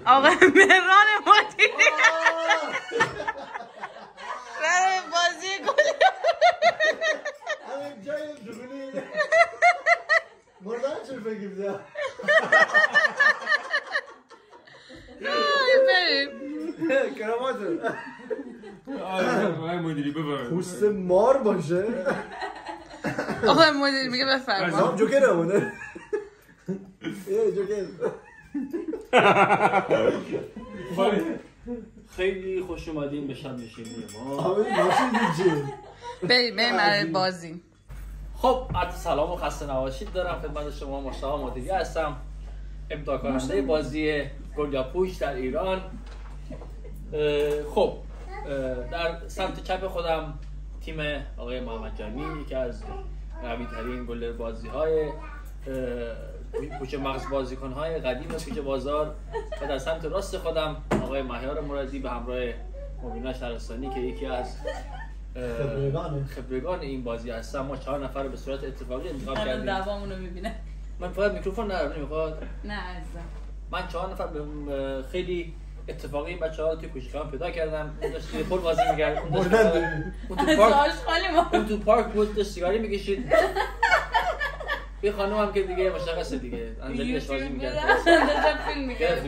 آقای مهران مدیری برای بازی گل همین جای جوگلی مردن چون فکر بزن بریم کراماتو آقای مدیری بفرمایید. پوست مار باشه آقای مدیری میگه بفرما نام جوکر همونه یه جوکر خیلی خوش اومدین به شب نشینی ما. همین ماشین دیجی بریم برای بازی. خب عرض سلام و خسته نباشید دارم خدمت شما. مشتاق مدیری هستم، ابداع کننده بازی گلیاپوش در ایران. خب در سمت چپ خودم تیم آقای محمد جانی، یکی از قوی ترین گلر بازی های کوچه مغز بازیکن های قدیم کوچه بازار، و در سمت راست خودم آقای مهیار مرادی به همراه مبینا شهرستانی که یکی از خبرگان این بازی هستم. ما 4 نفر رو به صورت اتفاقی انتخاب کردیم. دوامونو میبینه. من فقط میکروفون ندارم، نمیخواد؟ نه عزیزم. من 4 نفر خیلی اتفاقی این بچه‌ها رو توی کوچیکان پیدا کردم. اون داشت توی پل بازی می‌کرد. اون تو پارک بود، داشت سیگاری می‌کشید. یه خانم هم که دیگه مشخصه دیگه انجلیش بازی می‌کرد. داشت فیلم می‌کرد.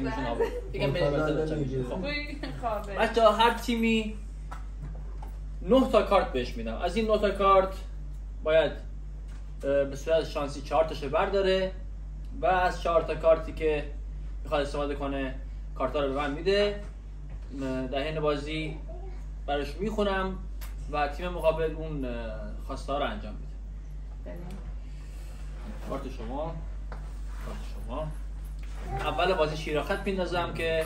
بچه‌ها هر تیمی 9 تا کارت بهش میدم. از این 9 تا کارت باید به صورت شانسی 4 تاشو برداره و از 4 تا کارتی که میخواد استفاده کنه کارتا رو به من میده. در حین بازی براش میخونم و تیم مقابل اون خواسته ها رو انجام میده. کارت شما. اول بازی شیراخت میندازم که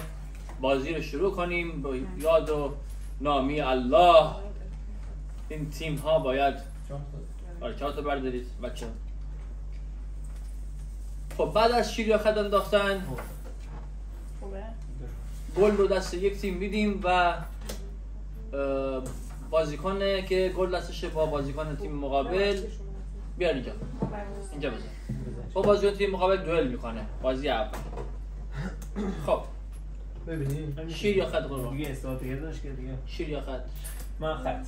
بازی رو شروع کنیم. با یاد و نامی الله این تیم ها باید 4 تا بردارید بچه. خب بعد از شیراخت انداختن گل رو دست یک تیم میدیم و بازیکنه که گل دستشه با بازیکن تیم مقابل بیار اینجا بزن. خب بازیکن تیم مقابل دوئل میکنه بازی اول. خب ببینیم شیر یا خط قربان؟ دیگه استراتژی داشت که دیگه شیر یا خط؟ من خط.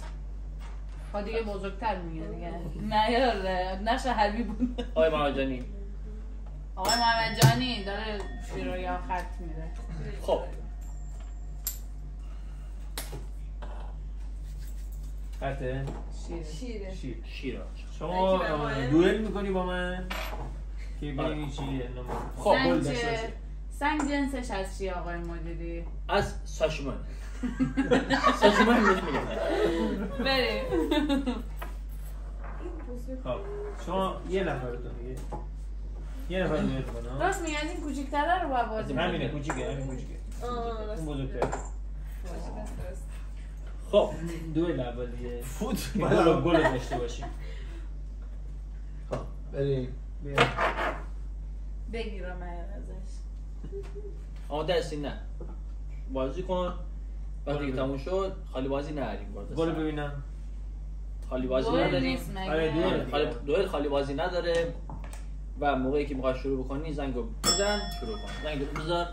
ها دیگه بزرگتر میگه دیگه. نه یار نقش حربی بود. آقای محمد جانی. آقای محمد جانی داره شیر یا خط میده. خب خطه؟ شیر. شما دوئل میکنی با من که ببینی چیه. خب گل داشته باشه. سنگ جنسش از چی آقای مدیری؟ از ساشمان. ساشمان میگم. بریم. خب شما یه نفرتون دیگه. یه نفر دوئل کنه. راست میگه از این کوچیک‌تره رو با بازی. همینه کوچیکه، همین کوچیکه. اون بزرگتره. خب دوئل اولیه. فوت گل داشته باشیم. خب بریم بگیرم من ازش. آماده هستی؟ نه بازی کن. وقتی که تموم شد خالی بازی نداریم. گل ببینم. خالی بازی نداریم. دوئل خالی بازی نداره و موقعی که میخوای شروع بکنی زنگو بزن شروع کن. زنگو بزن.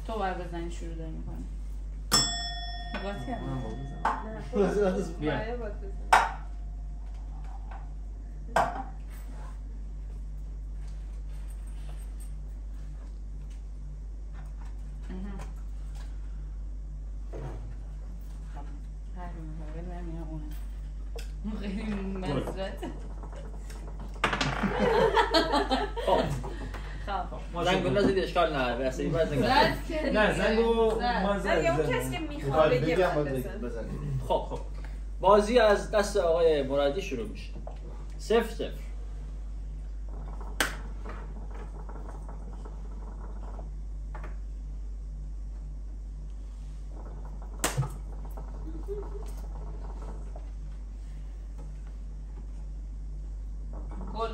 تو باید بزنی شروع داری میکنی. باید خیلی مزرد. خب زنگو نزدی اشکال نداره. اصلا این زنگو نه زنگو من زدم. یا اون کسی که میخواد بگه بزنیم. خب بازی از دست آقای مرادی شروع میشه. 0-0. گل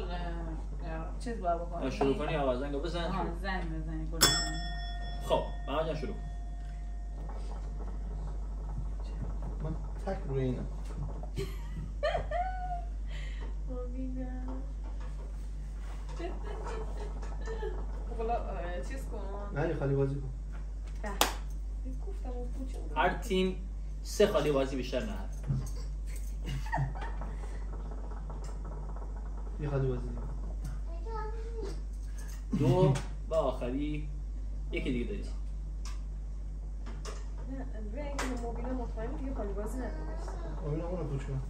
چیز باید بکنم. شروع کنی آقا زنگو بزن. زنگ بزنی گل بزنی. خب محمد جان شروع. من تک روی اینم. حالا چیز کن. نه خالی بازی کن. هر تیم 3 خالی بازی بیشتر نداره. یه خالی بازی 2 و آخری یکی دیگه دارید. نه اگه موبیل مطمئن دیگه خالی بازی نداره. موبیل همون رو پوچ کن.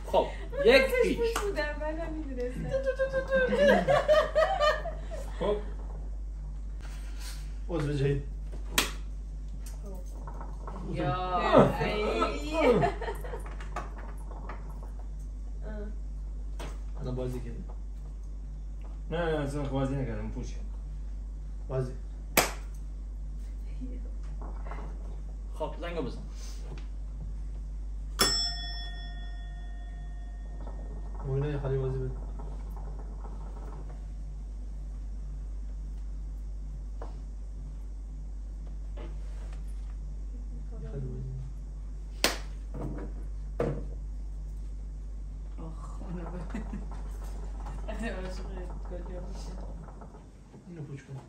خب یک پیچ. خب عضو جدید یا الان بازی کردیم نه اصلا بازی نکردم پوچ کردم. بازی خب زنگو بزن. موبیل یه خالی بازی بده خالی بازی اینو پوچ کن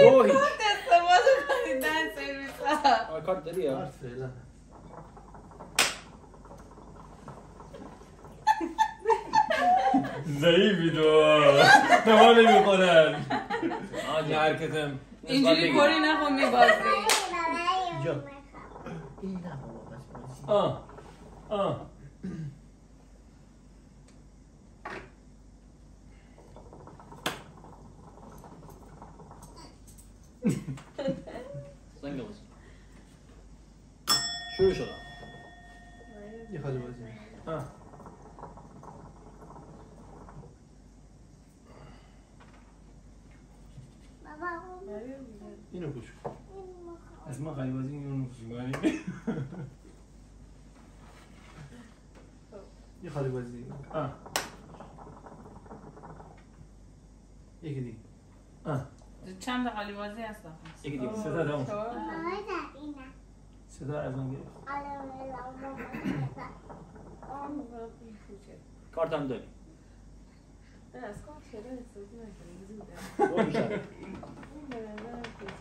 دو هیچ. استفاده کنید نه سرویس کارت داری یا؟ کارت فعلا ضعیفی تو تمام نمیخورن آجا حرکتم اینجوری کاری نکن میبازی اینجا این نه بابا بس بازی زنگو بزن. شروع شد. یه خالی بازی اینو پوچ کن از ما خیلی بازی اون فوشگاری یه خالی بازی یکی دیگه چند خالی بازی هستم یکی دیگه. صدا دامون صدا از من گرفت کارت هم داری. نه از کارت شده استفاده نکنید. دو بیشتر. اون به نظرم پوچه.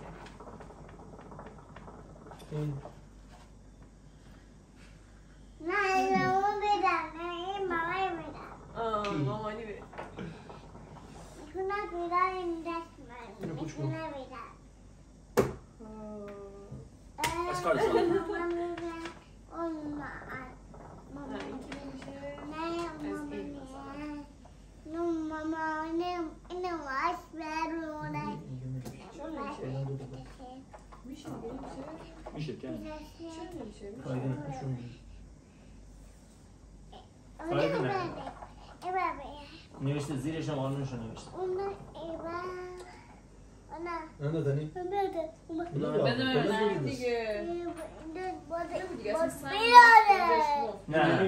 این مامانی بره. اینو پوچ کن از کارت ساده. این که نمیشه. میشه دیگه نمیشه. میشه که چرا نمیشه؟ فایده نشون نوشته زیرش هم آنونش رو نوشته نه دانی؟ بده ببینم دیگه. دیگه اصلا سنگ نه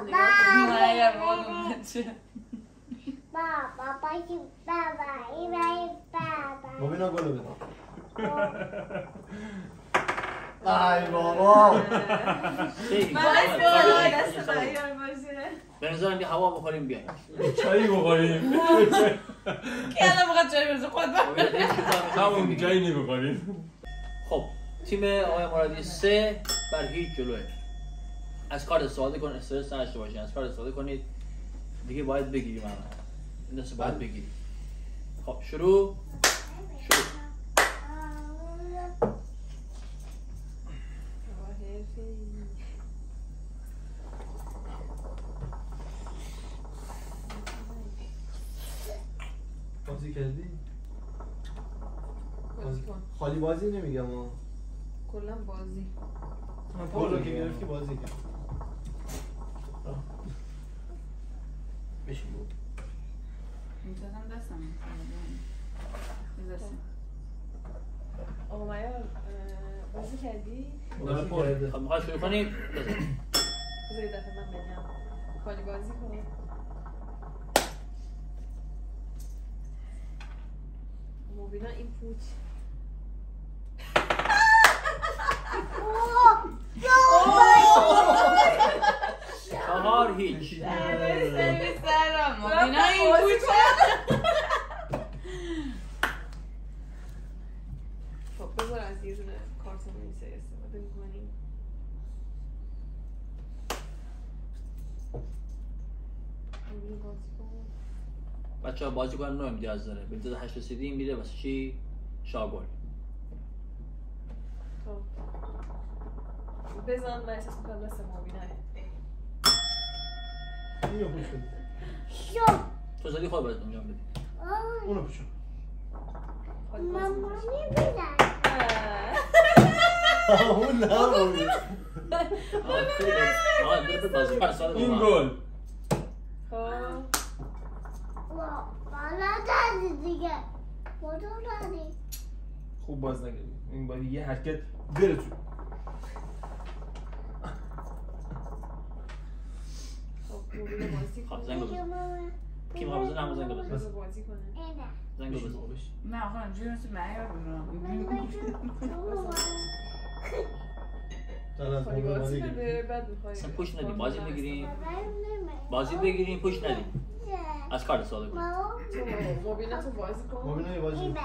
نه یا بادم چه موبینا گلو بده ای بابا خیلی. به نظرم یه هوا بخوریم بیایم. چایی بخوریم که الان بخواد چای برسه خود همون چایی نمیخوریم خب تیم آقای مرادی 3 بر هیچ جلوه. از کارت استفاده کن، استرس نداشته باشین. از کارت استفاده کنید. دیگه باید بگیریم همه. این دسته باید بگیریم. خب شروع. بازی کردی؟ بازی کن. خالی بازی نمیگم کلا بازی. پولو که گرفتی بازی کرد بشین بود میتونم دستم بذارسیم آقا معیار بازی کردی؟ بازی کرده خب میخوای شروع کنیم؟ بذار یه دفعه من بگم. خالی بازی کن. مبینا این پوچ چهار هیچ. سرم مبینا این پوچه. خب بذار از یه دونه کارتون نیسه استفاده میکنیم. بچه ها بازی کنن 9 امتیاز داره. به امتیاز 8 رسیدیم میره واسه چی؟ شاگل. بزن من احساس میکنم دست مبیناه. اینو پوش بده. تو زدی خود باید انجام بدی. اونو پوشو. اون نه اون. این گل. خب بالا دادی دیگه. بالا دادی. خوب باز نکردی. این باید یه حرکت بره تو. خب مبینا بازی خب کنه. زنگ بزن. کی ما بزن هم زنگ بزن. بذار بازی کنه. زنگ بزن. نه آقا اینجوری مثل معیار بودم. خواهی بازی بده بعد میخوایی اصلا پوش ندیم بازی بگیریم. بازی بگیریم پوش ندیم. از کارت ساده کنیم. تو مبینا تو بازی کن. مبینا یه بازی. نه.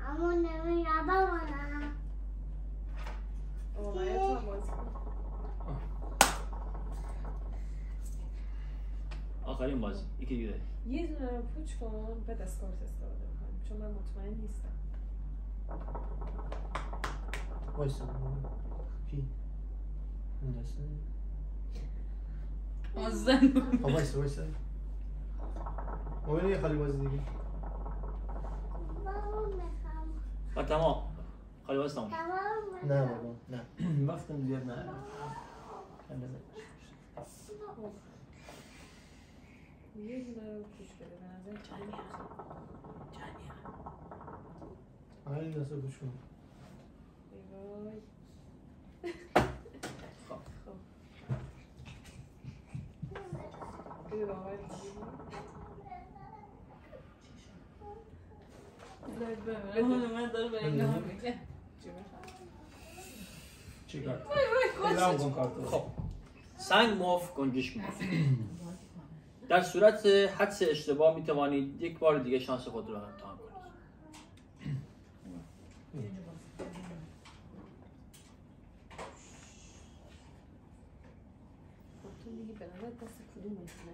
اما نمی‌یابم نه. آقا مایا تو هم بازی کن. آخرین بازی. یکی دیگه داری. یه دونه رو پوچ کن بعد از کارت استفاده کنیم چون من مطمئن نیستم. وایسا. کی؟ این دسته. زنگ وایسا. مبینا یه خالی بازی دیگه. بابا میخوام. و تمام. خالی باز تمام. نه بابا نه. وقتم زیاد نه. یه دونه رو پوچ بده به نظر چند این دسته پوش کن. وای. خب. بده به آقای من داره به این هم میگه. چی کارت؟ اعلام کن کارت. خب سنگ مف گنجش مف. در صورت حدس اشتباه می توانید یک بار دیگه شانس خود را امتحان کنید. خب تو میگی به نظر دست کدوم میتونه؟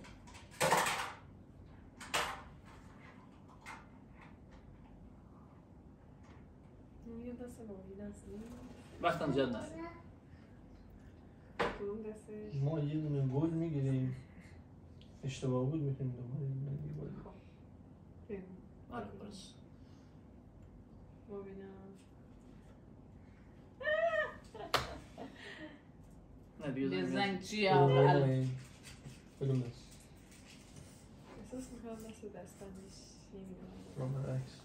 یه دست مبینا است وقتم زیاد نداره. کدوم دسته؟ ما یه دونه گل میگیریم. اشتباه بود میتونیم دوباره دیگه بازی. آره برس. مبینا نه بیا یه زنگ زنگ چیه اول؟ کدوم دست؟ احساس میکنم دست دستندش نمیدونم من برعکس.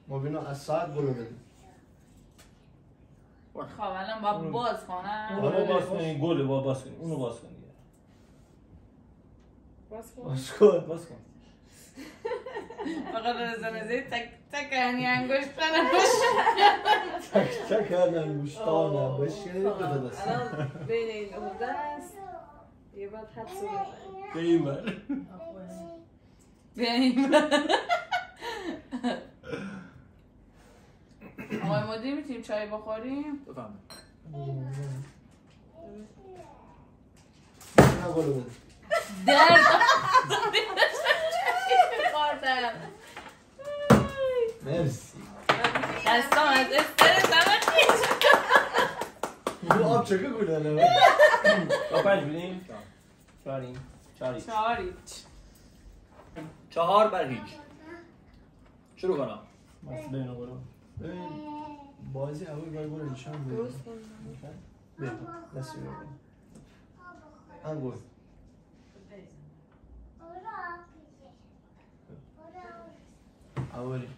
مبینا از ساعت گل بده. خب الان باید باز کنم. اونو باز کنی گله باز کنی. اونو باز کنی. باز کن باز کن. فقط رزانزه تک تک هنی انگشتانم تک انگشتانم بشه بده دست. الان بین این دو دست یه بعد حدس رو بزنیم به این بر. بیاییم آقای مدیر میتونیم چای بخوریم؟ بفهم. نه گل بده. درد خوردم مرسی. دستم از استرس همه خیش این آب چکه گلنه؟ با 5 بودیم؟ 4 4 بر هیچ. شروع کنم. مسئله اینو برو. بازی اول باید گل نشان بده. درست کن بده دستی رو بده. هم گل. اولی.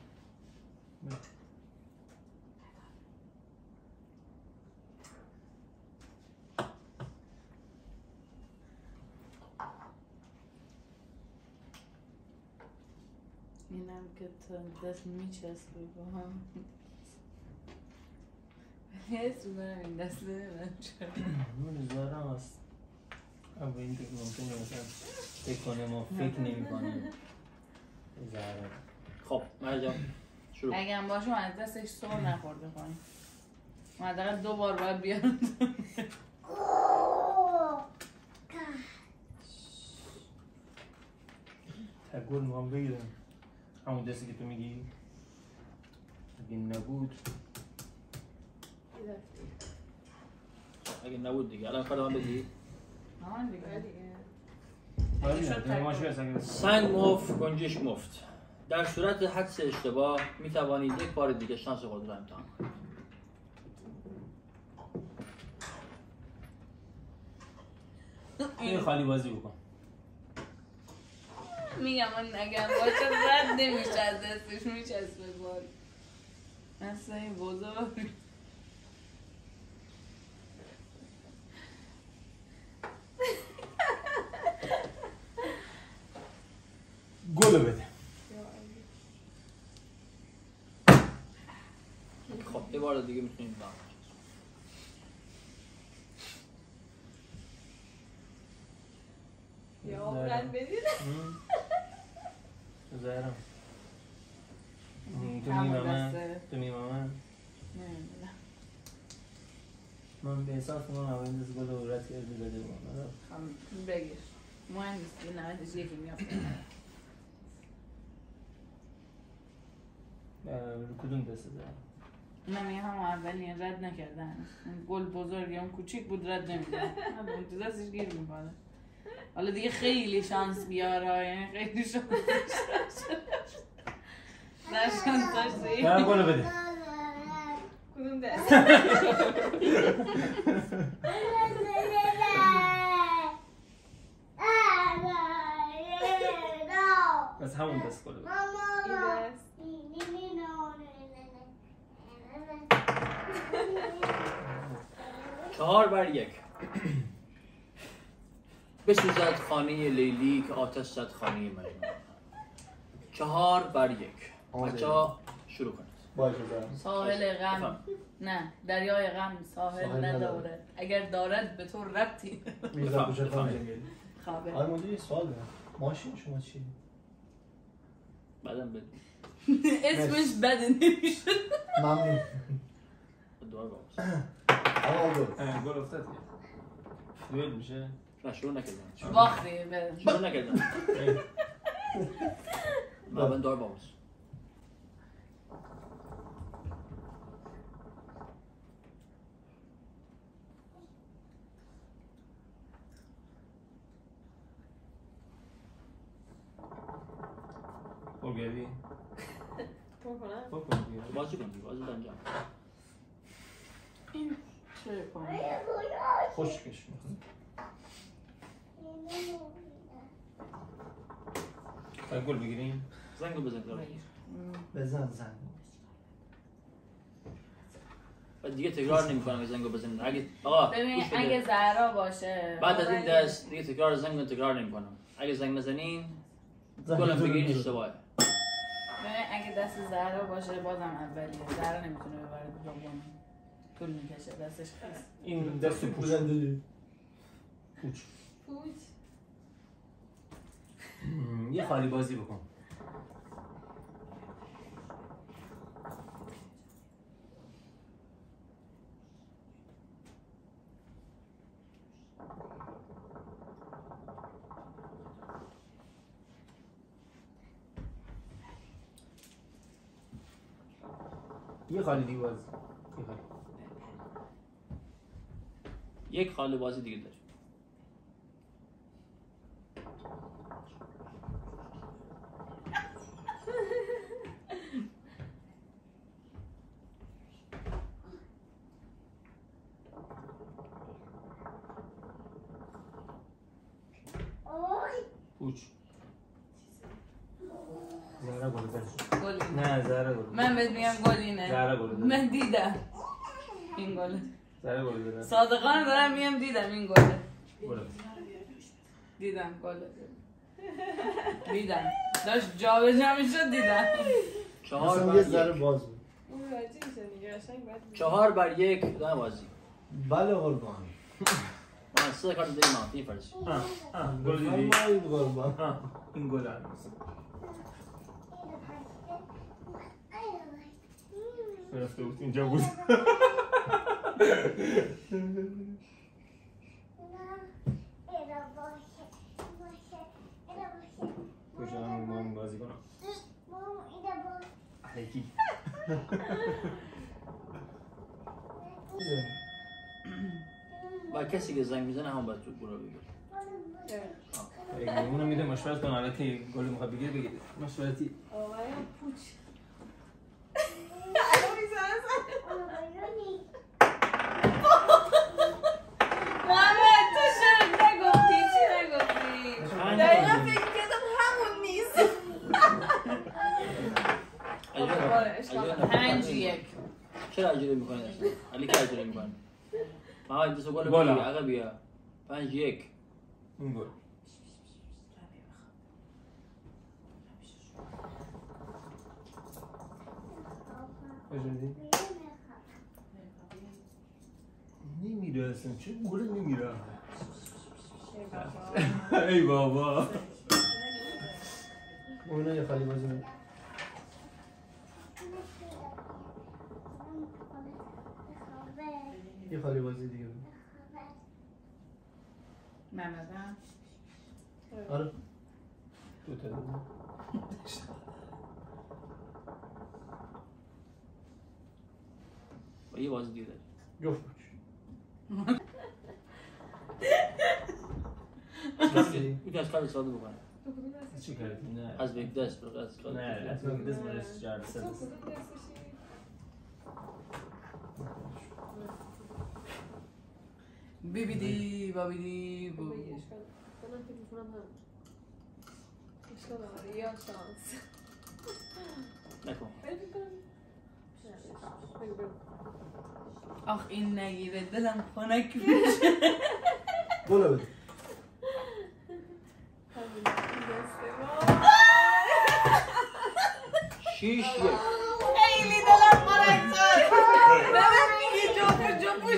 اینم که تا دست میچسبه با هم حس میکنم این دست نمیدونم چرا من زارم هست اما این که ممکنه مثلا فکر کنه ما فکر نمی کنیم زارم. خب مرجان شروع. اگه هم باشه من از دستش سر نخورده کنیم من حداقل 2 بار باید بیارم تگل میخوام بگیرم همون دستی که تو میگی اگه نبود اگه نبود دیگه الان کار من بگی. همان دیگه سنگ مفت گنجش مفت. در صورت حدس اشتباه می توانید یک بار دیگه شانس خود را امتحان کنید. یه خالی بازی بکن. میگم من اگه هم باشه رد نمیشه از دستش میچسبه بار مثلا این بزرگ گلو بده. خب یه بار دیگه میتونید با یا آقرن بدید زهرم تو همون میمه دسته. تو میمه نمیدونم من به احساس من اولین دست گل رو رد کرده زده بودم. خب بگیر مهم نیست که نهایتش یکی میافته کدوم دسته زهرم؟ من میگم همون اولی رد نکردن اون گل بزرگ یا اون کوچیک بود رد نمیدن اون دستش گیر میکنه حالا دیگه خیلی شانس بیاره یعنی خیلی شانس نه شانس داشته زهرم گلو بده. کدوم دست؟ بس همون دست گلو بده. این دست 4-1 بسوزد خانه لیلی که آتش زد خانه مجنون. 4-1 بچه‌ها شروع کنید. باشه زهرم. ساحل غم نه دریای غم ساحل نداره اگر دارد به تو ربطی میرزا کجا فهمیدی؟ خوابه آره مدیر یه سوال دارم. ماشین شما چیه؟ بعدم بدید. اسمش بده نمیشه ممنون. دعا باز. گل افتاد دیگه. دویل میشه؟ نه شروع نکردم. باختی بده شروع نکردم. من دعا باز. بگردی؟ پر کنم؟ بکن دیگه. بازی کن دیگه بازی انجام. این چه کنم خشکش میکنی. باید گل بگیریم؟ زنگو بزن کار. بزن زن. بعد دیگه تکرار نمی‌کنم زنگو بزن. اگه آقا ببین گوش بده. اگه زهرا باشه بعد از این دست دیگه تکرار زنگو تکرار نمی‌کنم. اگه زنگ نزنین گلم بگیرید اشتباهه. ببین اگه دست زهرا باشه بازم اولیه زهرا نمیتونه ببره دوم طول میکشه دستش خیس این دست پوچ. پوچ. پوچ یه خالی بازی بکن. یه خالی دیگه بازی. یه خالی. یک خاله بازی دیگه داریم. پوچ. زهرا گل بده. گل نه زهرا گل بده. من بهت میگم گل اینه زهرا گل بده. من دیدم این گله زهرا گل بده. صادقانه دارم میگم دیدم این گله گل. دیدم گله دیدم داشت جا به جا میشد دیدم 4 مثلا بر یه ذره 1 باز بود. اون راجی میشه دیگه قشنگ باید 4 بر 1 دارم بازی بله قربان. من 3 کارت داریم منفی فرض گل دیدی؟ بفرمایید قربان. این گل هست رفته بود اینجا بود کجا هم ما هم بازی کنم علکی با کسی که زنگ میزنه هم باید تو گروه بگیر اگه اونو میده مشورت کن حالا که گل میخواد بگیره بگیره مشورتی آقایم پوچ الان میزنن محمد تو شرک نگفتی چی نگفتی دقیقا فکر کردم همون نیست 5-1 چرا عجله میکنید اصلا؟ علی که عجله میکنید؟ محمد دست گل گل. بگیر عقب بیا 5-1 این گل کجا نمیره اصلا چه گل نمیره ای بابا اونو یه خالی بازی بود. یه خالی بازی دیگه بود. محمد آره. دو تا دو با یه بازی دیگه داری جفت میتونی از کار استفاده بکنه چی کردی؟ نه از بیگ دست برو از کار نه اصلا دست برش جرد سه تو دست کدوم دستشی؟ بیبیدی بابیدی بو بگی اشکال کنم که میکنم هم اشکال آره یا شانس نکن بگی کنم بگو بگو آخ این نگیره دلم خنک میشه گلو بده. همین دسته شیش 1 خیلی دلم خنک شد ببین میگی جفو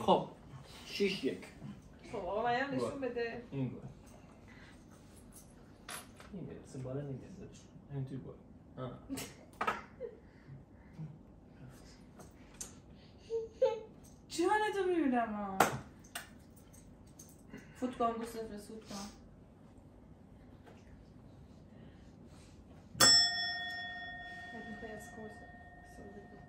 خب 6-1 خب آقا مریم نشون بده این گل این برسه بالا نمیزد این توی گل جانتو میبینم فوت کن بو صفر سود کن اگه میخوای از کورس استفاده کنی.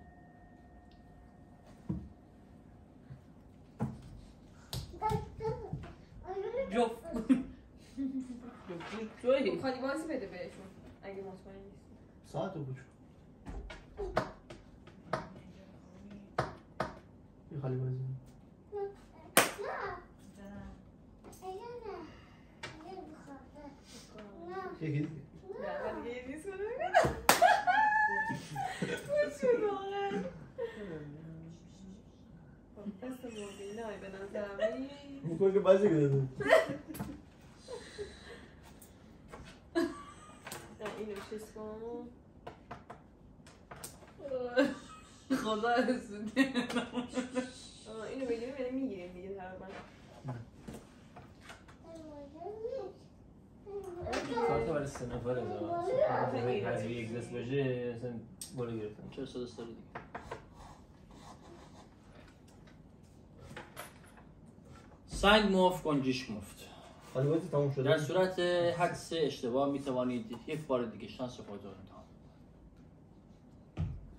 جفت توی خالی بازی بده بهشون اگه مطمئن نیستی ساعت رو بچو. یه خالی بازی بود. یکی دیگه. نه من دیگه یه نیست کنم خوش شد واقعا خب دست مبینای به نظرمی میکنه که بازی کنه. نه اینو چیز کن خدا رسوندی اینو بگیریم یعنی میگیریم دیگه تقریبا کارت برای 3 نفر اگه حذفی یک دست باشه اصلا گل گرفتن چرا 3 دست داری دیگه سنگ مفت گنجش مفت خالی بازی تموم شده. در صورت حدس اشتباه می توانید یک بار دیگه شانس خود را امتحان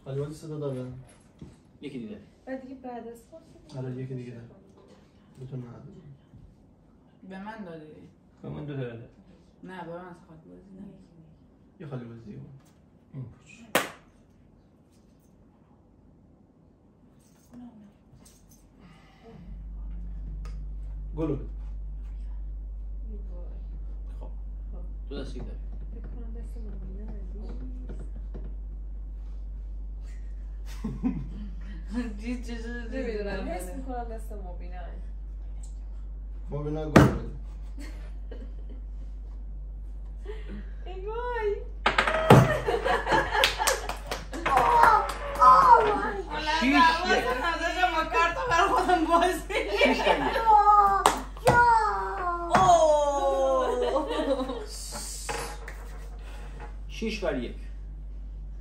خالی بازی صدا داره. یکی دیگه بعد دیگه بعد از خود آره یکی دیگه داره. بتون نداره. به من دادی که من 2 تا داده نه به من از خاک بازی نه یه خالی بازی دیگه بود. این پوچ گلو بده. خب 2 دستی داری فکر کنم دست مبینه چیز چیز نمیدونم حس میکنم دست مبینه مبینا گل بده. ای وای. شیش یک. نداشتم با کارتا برای خودم بازی. 6 تا 1. اوه 6 بر 1.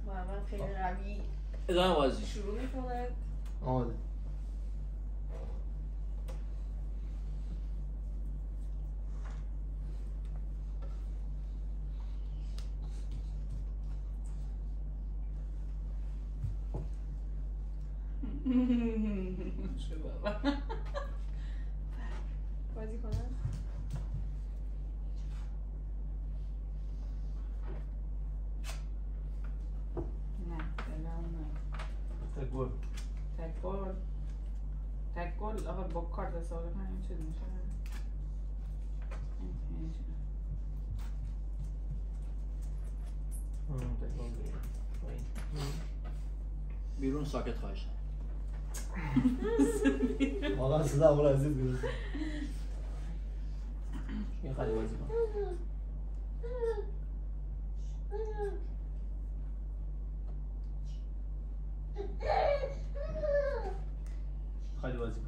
محمد خیلی قوی ادامه بازی. شروع میکنه. آماده. شو بابا. بازی کنم. نه دلم نه. تک گل. تک گل آخه با کارت حساب کنیم چه میشه؟ تک گل بده. بیرون ساکت خواهشم. واقعا صدا اول عزیز گرفت. این خیلی بازی کن. خیلی بازی کن.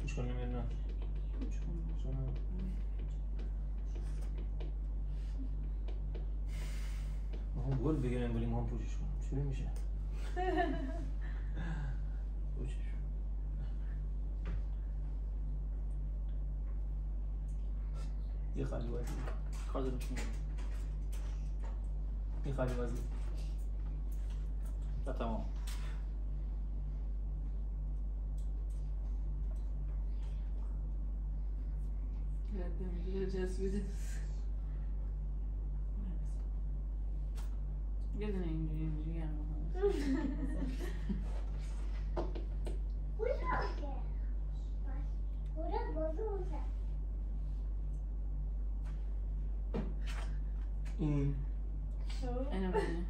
گوش کن نمیاد نه. ما گل بگیریم بریم هم پوشش کنم. چی میشه؟ پوشش. یه خالی بازی. کار دارم شما. یه خالی بازی. و تمام. یه جسویده. یه دونه اینجوری هم این اینو ببینه.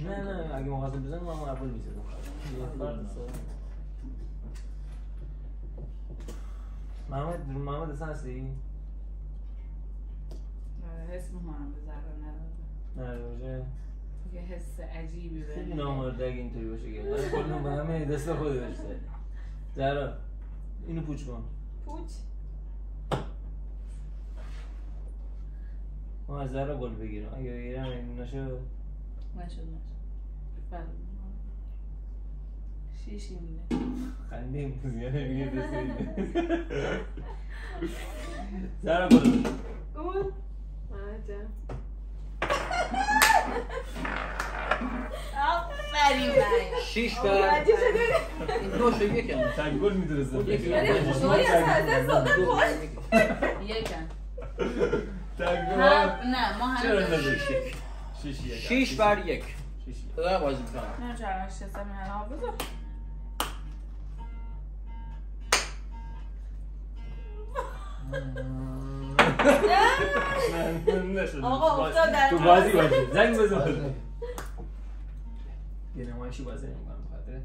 نه اگه مغازه بزنم من اول میزدم. محمد اصلا هستی؟ حس میکنم به ذره نداره. نه باشه. یه حس عجیبی به خیلی نامورده اگه اینطوری باشه که من کلون به همه دست خود داشته. زهرا اینو پوچ کن. پوچ. ما از زهرا گل بگیرم. اگه بگیرم این نشد. نشد. بله. شیشی میده. خندیم زیاده میگه دست میده. زهرا گل بگیر. گل. محمد جان. آفرین من. 6 بر متوجه شده. این 2 تا 1 هم. تک گل میدرسه. ولی خدای از دست دادن باش. یکم. تک گل. نه ما چرا هنوز نداری؟ 6 بر 1. 6 ادامه بازی میکنم. نه چرا شستم این حافظه. نشد. آقا افتاد در تو بازی باشه. زنگ بزن. یه نمایشی بازی نمی‌کنم بخاطر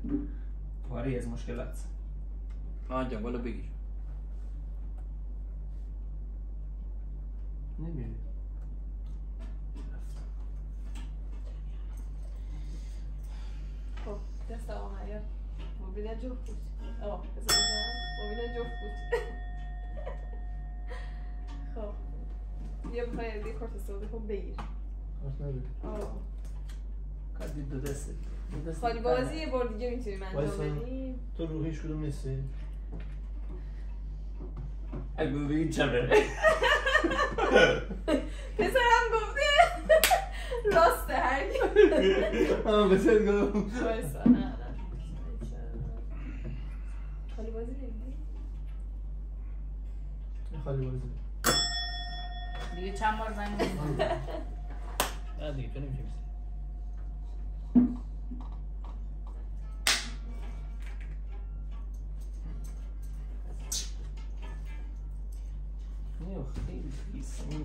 پاره از مشکلات. آنجا بالا بگیر. نمیری. خب دست آقا حیات. مبینه جفت بود. آقا بذار بزنم. مبینه جفت بود. خب بیا بخوای از یه کارت استفاده کن بگیر. کارت نداری. آه. کارت دو دسته. خالی بازی یه بار دیگه میتونیم انجام بدیم. تو روحیش کدوم نیستی؟ اگه بگید چمه. پسرم گفته راسته هر کی. بسید گفتم. بایستا نه خالی بازی نمیدی؟ خالی بازی. دیگه چند بار زنگ میزنم. نه دیگه تو نمیشه.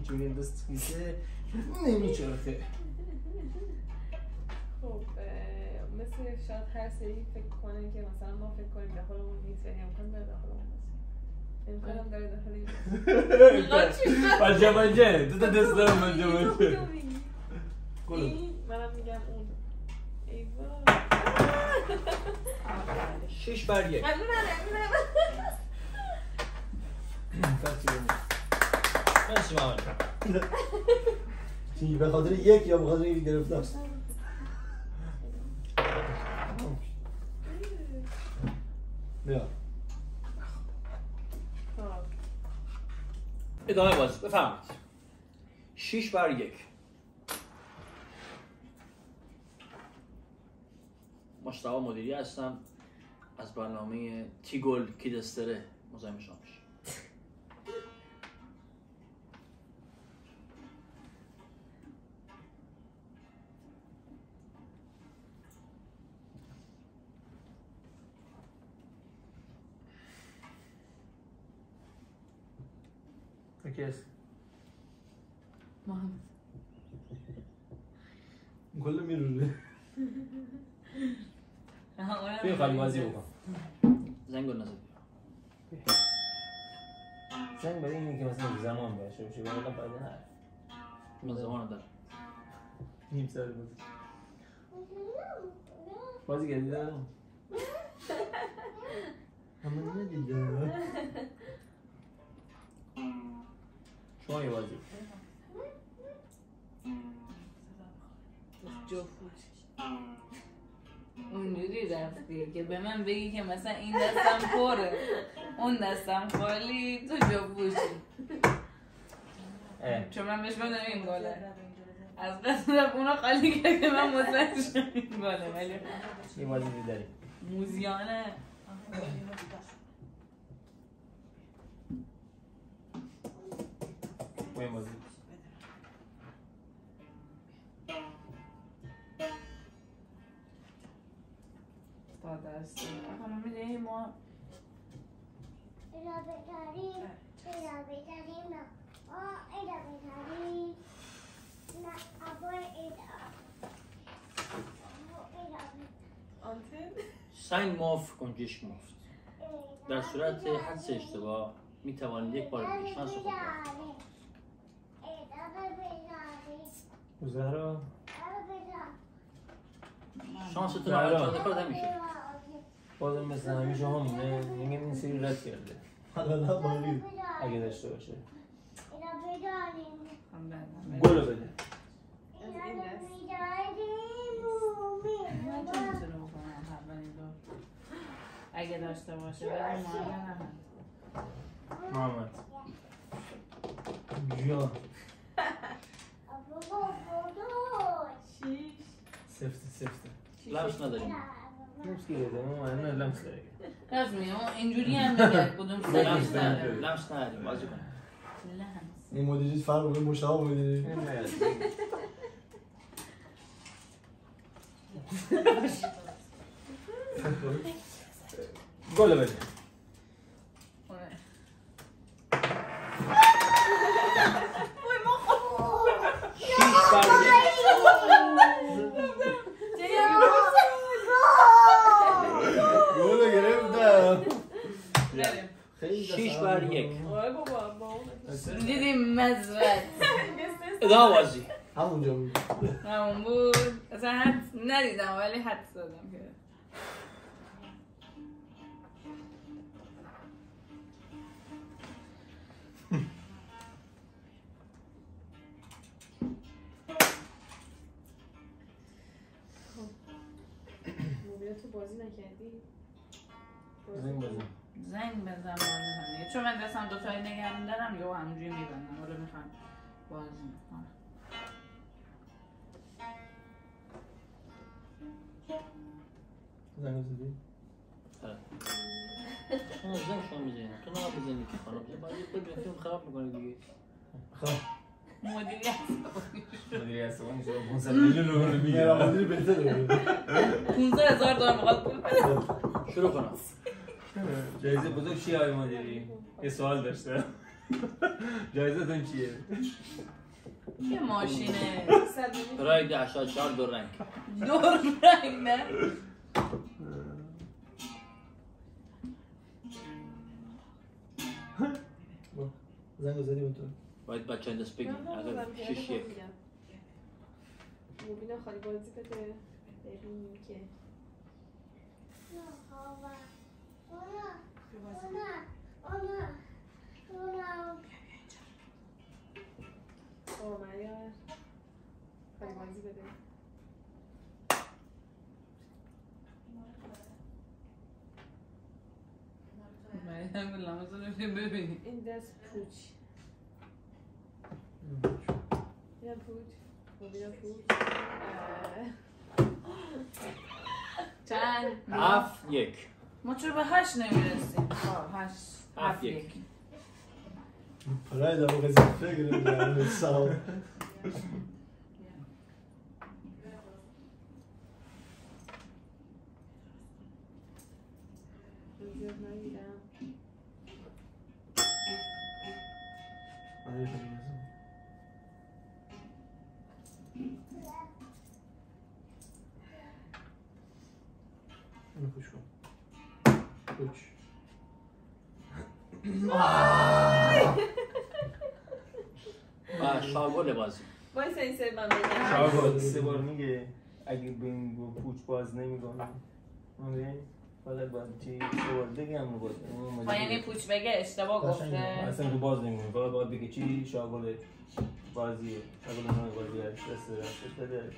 اینجوری دست خیزه نمیچرخه. خب مثل شاید هر سری فکر کنن که مثلا ما فکر کنیم داخلمون نیست ولی امکان داره داخلمون باشه. امکان هم داره داخل این باشه. بجه دو تا دست دارم بجه. این منم میگم اون. ایوان 6 بر 1. همینم مرسی محمد. چی به خاطر یک یا به خاطر اینکه گرفتم؟ بیا ادامه بازی بفرمایید. 6 بر 1. مشتاق مدیری هستم از برنامه تیگل کیدستره مزاحم شما میشم. کی است؟ محمد کل میرونه. بیا خالی بازی بکن. زنگو نزد. زنگ برای اینه که مثلا زمان باشه ولی فایده نداره. من زمان دارم. نیم ساعت بازی کردی دارم. همه ندیدم. شما یه بازی. اونجوری رفتی که به من بگی که مثلا این دستم پره اون دستم خالی تو جا چون من بهش گفتم این گله از قصد اونا خالی کرد که من مطمئن شدم این گله ولی یه بازی دیداری موزیانه با این بازی تا دسته اما میدهی ما اینا بتاریم نه اینا بتاریم نه ابای اینا آنتن سنگ مفت گنجش مفت. در صورت حدس اشتباه می توانید یک بار دیگه شانس خود را زهرا شانستون رو چند دفعه نمیشه. بازم مثل همیشه همونه میگم این سری رد کرده حالا نه باقی اگه داشته باشه اینا بداریم گلو بده اینا بداریم من چون میتونه بکنم اولین دور اگه داشته باشه ولی معلم هم محمد جان سفته لمس نداریم. لمس که بده من لمس داره راست میگم اینجوری هم میگه کدوم سریش داره لمس نداریم بازی کنیم. لمس این مدیریت فرق به مشتاق مدیری گلو بده 6 بر 1. گلو گرفتم خیلی 6 بر 1. آره بابا با اون دیدیم مزرد ادامه بازی. همونجا بود همون بود اصلا حد ندیدم ولی حد زدم که موبیل تو بازی نکردی؟ زنگ بزن بازی کنی چون من دستم دوتایی نگه میدارم یا همونجوری میبندم ولی میخوام بازی میکنم زنگ زدی؟ شما زنگ شما میزنید تو نه بزنید که خانم باید بگید فیلم خراب میکنه دیگه. مدیری هست مدیری عصبانی شما 500 میلیون رو میگیره مدیری بهتره 15,000 دلار میخواد پول بده شروع کنم. جایزه بزرگ چیه آقای مدیری؟ یه سوال داشته جایزتون چیه؟ یه ماشینه پراید 84 دو رنگ. دو رنگ نه؟ زنگ زدی به تو باید بچه دست بگیم اگر 6 1 مبینا خالی بازی بده ببینیم که مریم خالی بازی بده مریم لامزون ببینیم این دست پوچ اینم پوچ مبینا پوچ چند؟ 7 1 ما چرا به 8 نمیرسیم؟ 8 7 1 پراید هم قضیه فکر نمیدونم ساو زیاد نگیرم اینو خوش کن خوش و شاگل بازی. وای سنسر من بگم شاگل 3 بار میگه اگه به این پوچ باز نمیکنم فقط باید چی 3 بار بگم با یعنی پوچ بگه اشتباه گفته اصلا تو باز نمیکنم فقط باید بگه چی شاگل بازیه شاگل نوع بازی رستش بده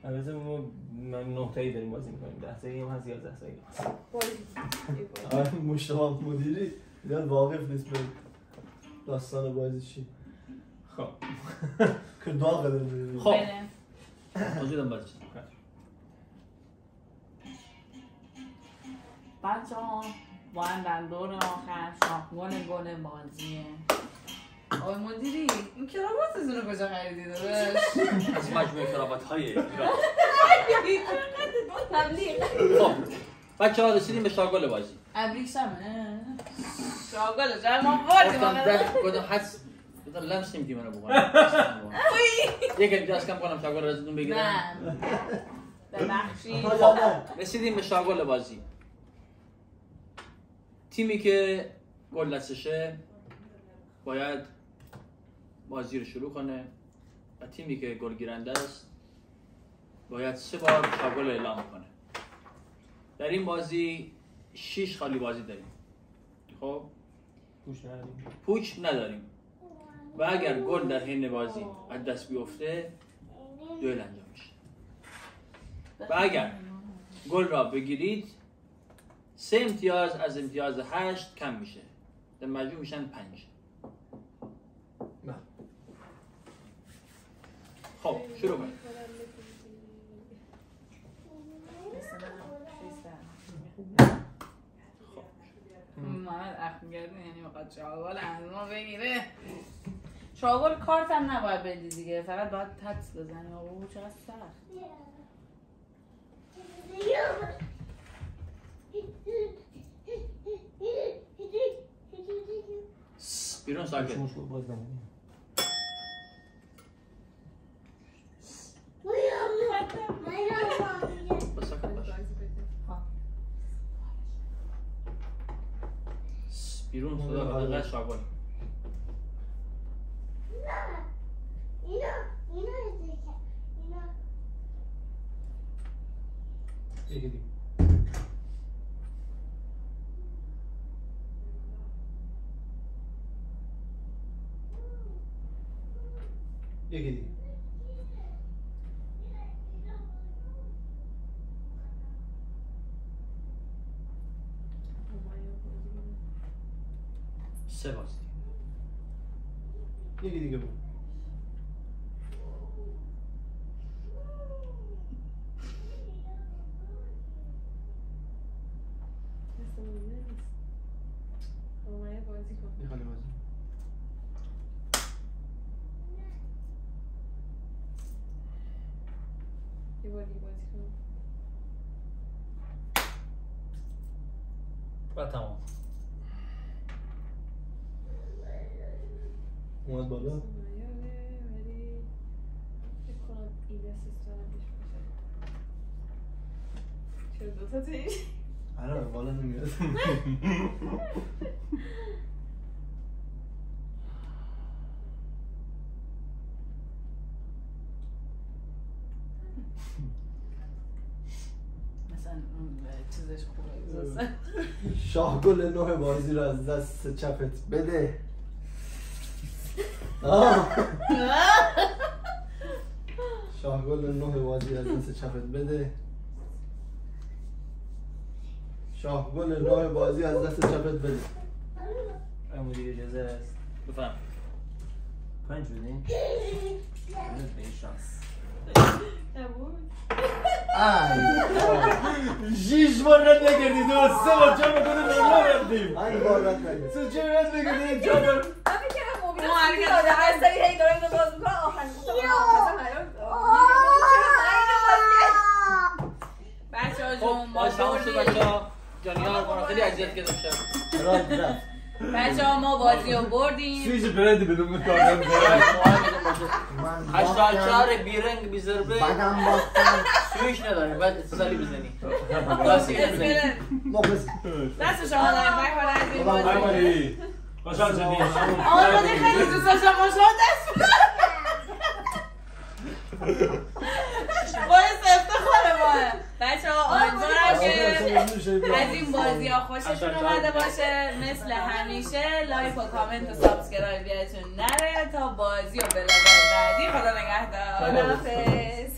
البته من 9 تایی داریم بازی میکنیم 10 تایی هم هست 11 تایی آره مشتبه مدیری یاد واقف نیست به داستان بازی چی خب که داغ داره خب بله. موجودم بازی بچه ها باید در دور آخر شاهگل گل بازیه آقای مدیری این کراواتتون رو کجا خریدی داداش؟ از مجموعه کراوات های ایران. تبلیغ خب بچه ها رسیدیم به شاگل بازی. ابریشمه شاگل جای ما بردیم گفتم حدس گفتم لمس نمیدی منو بکنم یکی دست کم کنم شاگل رازتون بگیرم نه ببخشید رسیدیم به شاگل بازی. تیمی که گل دستشه باید بازی رو شروع کنه و تیمی که گل گیرنده است باید 3 بار شاگل اعلام کنه. در این بازی 6 خالی بازی داریم. خب پوچ نداریم و اگر گل در حین بازی از دست بیفته دوئل انجام میشه و اگر گل را بگیرید 3 امتیاز از امتیاز 8 کم میشه در مجموع میشن 5. خب شروع کنیم. محمد اخمیگردی یعنی میخواد شاگل از ما بگیره شاگل کارت هم نباید بدی دیگه فقط باید حدس بزنی آقا چقدر سخت بیرون ساکت بس ساکت باش. بیرون صدا فقط شاگل یکی دیگه یکی دیگه 3 بازی یکی دیگه بود یه خالی بازی یه بار دیگه بازی کنم و تمام. اومد بالا نیاره ولی فکر کنم این اسیستانتش باشه. چرا دوتا تیش؟ آره بالا نمیاد مثلا اون چیزش خوبه شاهگل نوع بازی رو از دست چپت بده شاهگل نوع بازی از دست چپت بده شاهگل نوع بازی از دست چپت بده مدیر اجازه است بفهم 5 بدین به شانس نبود؟ ای 6 بار رد نکردید و 3 بار جمع کنه نملا رفتیم این بار رد نگید 3 جمع رد نکردید جمع من فکرم موبیل خیلی داده هر سری هی داره اینو باز میکنه آخرین گفتم آخرین حیات بچه ها خب جون ما تمام شد بردیم بچه‌ها جانیار ما خیلی اذیت کردیم رد رفت بچه ها ما بازی رو بردیم سویچ برندی بدون کارم من 84 بیرنگ بی ضربه بدم باختم سویش نداره باید اتصالی بزنی راستی بزنی مخلص دست شما داریم بکنه از این بازی اولی خوشحال شدیم آقا خیلی دوست داشتم با شما دست باعث افتخار ماه بچه ها امیدوارم که از این بازی ها خوششون اومده باشه مثل همیشه لایک و کامنت و سابسکرایب یادتون نره تا بازی و بلاگ بعدی خدا نگهدار خداحافظ